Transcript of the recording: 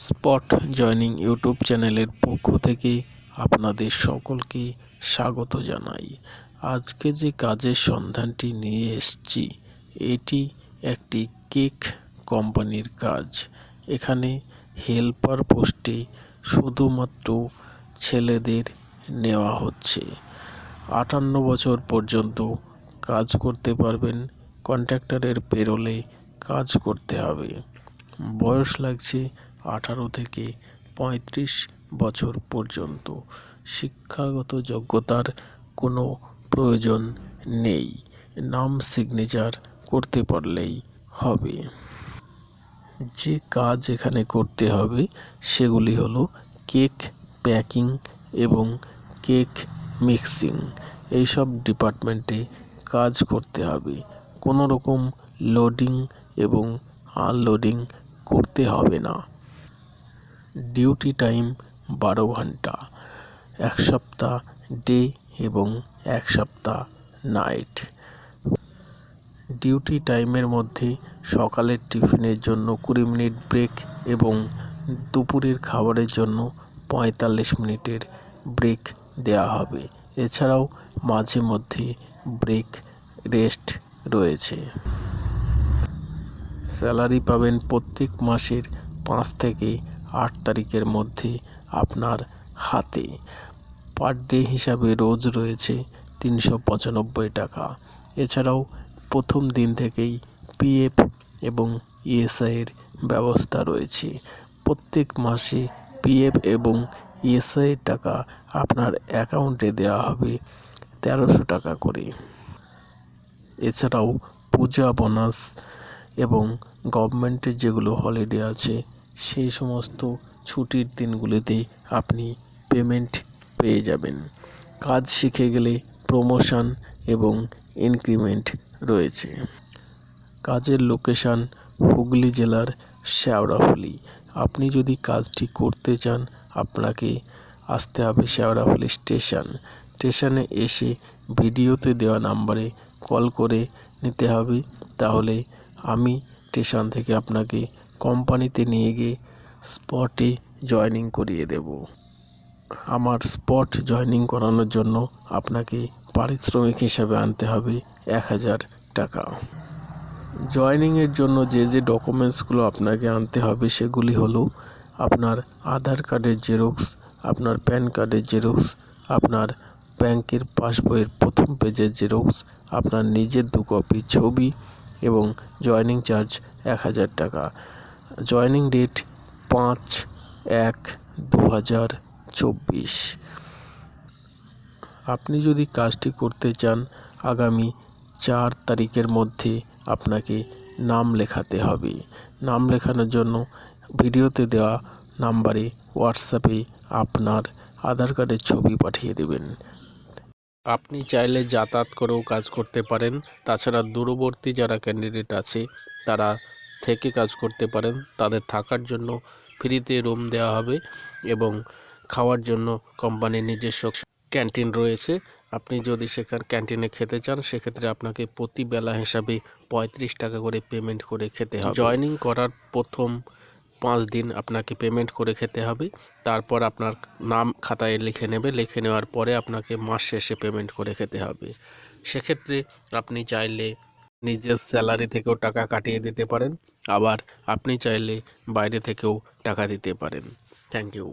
Spot joining YouTube চ্যানেলের পক্ষ থেকে আপনাদের সকলকে স্বাগত জানাই। আজকে যে কাজের সন্ধানটি নিয়ে এসেছি এটি একটি কেক কোম্পানির কাজ। এখানে হেল্পার পোস্টে শুধুমাত্র ছেলেদের নেওয়া হচ্ছে। 58 বছর পর্যন্ত কাজ করতে পারবেন। কন্ট্রাক্টরের পেরোলে কাজ করতে হবে। বয়স লাগছে 18 থেকে 35 বছর পর্যন্ত। শিক্ষাগত যোগ্যতার কোনো প্রয়োজন নেই, নাম সিগনেচার করতে পারলেই হবে। যে কাজ এখানে করতে হবে সেগুলি হলো কেক প্যাকিং এবং কেক মিক্সিং। এইসব ডিপার্টমেন্টে কাজ করতে হবে। কোনো রকম লোডিং এবং আনলোডিং করতে হবে না। ডিউটি টাইম 12 ঘন্টা, 1 সপ্তাহ ডে এবং 1 সপ্তাহ নাইট। ডিউটি টাইমের মধ্যে সকালের টিফিনের জন্য 20 মিনিট ব্রেক এবং দুপুরের খাবারের জন্য 45 মিনিটের ব্রেক দেওয়া হবে। এছাড়াও মাঝে মধ্যে ব্রেক রেস্ট রয়েছে। স্যালারি পাবেন প্রত্যেক মাসের 5 থেকে 8 তারিখের মধ্যে আপনার হাতে। পার ডে হিসাবে রোজ রয়েছে 395 টাকা। এছাড়াও প্রথম দিন থেকেই পিএফ এবং ইএসআইয়ের ব্যবস্থা রয়েছে। প্রত্যেক মাসে পিএফ এবং ইএসআইয়ের টাকা আপনার অ্যাকাউন্টে দেওয়া হবে 1300 টাকা করে। এছাড়াও পূজা বোনাস এবং গভর্নমেন্টের যেগুলো হলিডে আছে সেই সমস্ত ছুটির দিনগুলিতে আপনি পেমেন্ট পেয়ে যাবেন। কাজ শিখে গেলে প্রমোশন এবং ইনক্রিমেন্ট রয়েছে। কাজের লোকেশন হুগলি জেলার শেওড়াফুলি। আপনি যদি কাজটি করতে চান আপনাকে আসতে হবে শেওড়াফুলি স্টেশনে এসে ভিডিওতে দেওয়া নাম্বারে কল করে নিতে হবে। তাহলে আমি স্টেশন থেকে আপনাকে কোম্পানিতে নিয়ে গিয়ে স্পটে জয়েনিং করিয়ে দেব। আমার স্পট জয়েনিং করানোর জন্য আপনাকে পারিশ্রমিক হিসাবে আনতে হবে 1000 টাকা। জয়েনিংয়ের জন্য যে ডকুমেন্টসগুলো আপনাকে আনতে হবে সেগুলি হলো আপনার আধার কার্ডের জেরক্স, আপনার প্যান কার্ডের জেরক্স, আপনার ব্যাংকের পাসবইয়ের প্রথম পেজের জেরক্স, আপনার নিজের 2 কপি ছবি এবং জয়েনিং চার্জ 1000 টাকা। Joining date 5/1/2024। আপনি যদি কাজটি করতে চান আগামী 4 তারিখের মধ্যে আপনাকে নাম লেখাতে হবে। নাম লেখানোর জন্য ভিডিওতে দেওয়া নাম্বারে হোয়াটসঅ্যাপে আপনার আধার কার্ডের ছবি পাঠিয়ে দেবেন। আপনি চাইলে যাতায়াত করেও কাজ করতে পারেন। তাছাড়া দূরবর্তী যারা ক্যান্ডিডেট আছে তারা থেকে কাজ করতে পারেন। তাদের থাকার জন্য ফ্রিতে রুম দেওয়া হবে এবং খাওয়ার জন্য কোম্পানির নিজস্ব ক্যান্টিন রয়েছে। আপনি যদি সেখানে ক্যান্টিনে খেতে চান সেক্ষেত্রে আপনাকে প্রতি বেলা হিসাবে 35 টাকা করে পেমেন্ট করে খেতে হবে। জয়েনিং করার প্রথম 5 দিন আপনাকে পেমেন্ট করে খেতে হবে। তারপর আপনার নাম খাতায় লিখে নেবে। লিখে নেওয়ার পরে আপনাকে মাস শেষে পেমেন্ট করে খেতে হবে। সেক্ষেত্রে আপনি চাইলে নিজের স্যালারি থেকেও টাকা কাটিয়ে দিতে পারেন, আবার আপনি চাইলে বাইরে থেকেও টাকা দিতে পারেন। Thank you.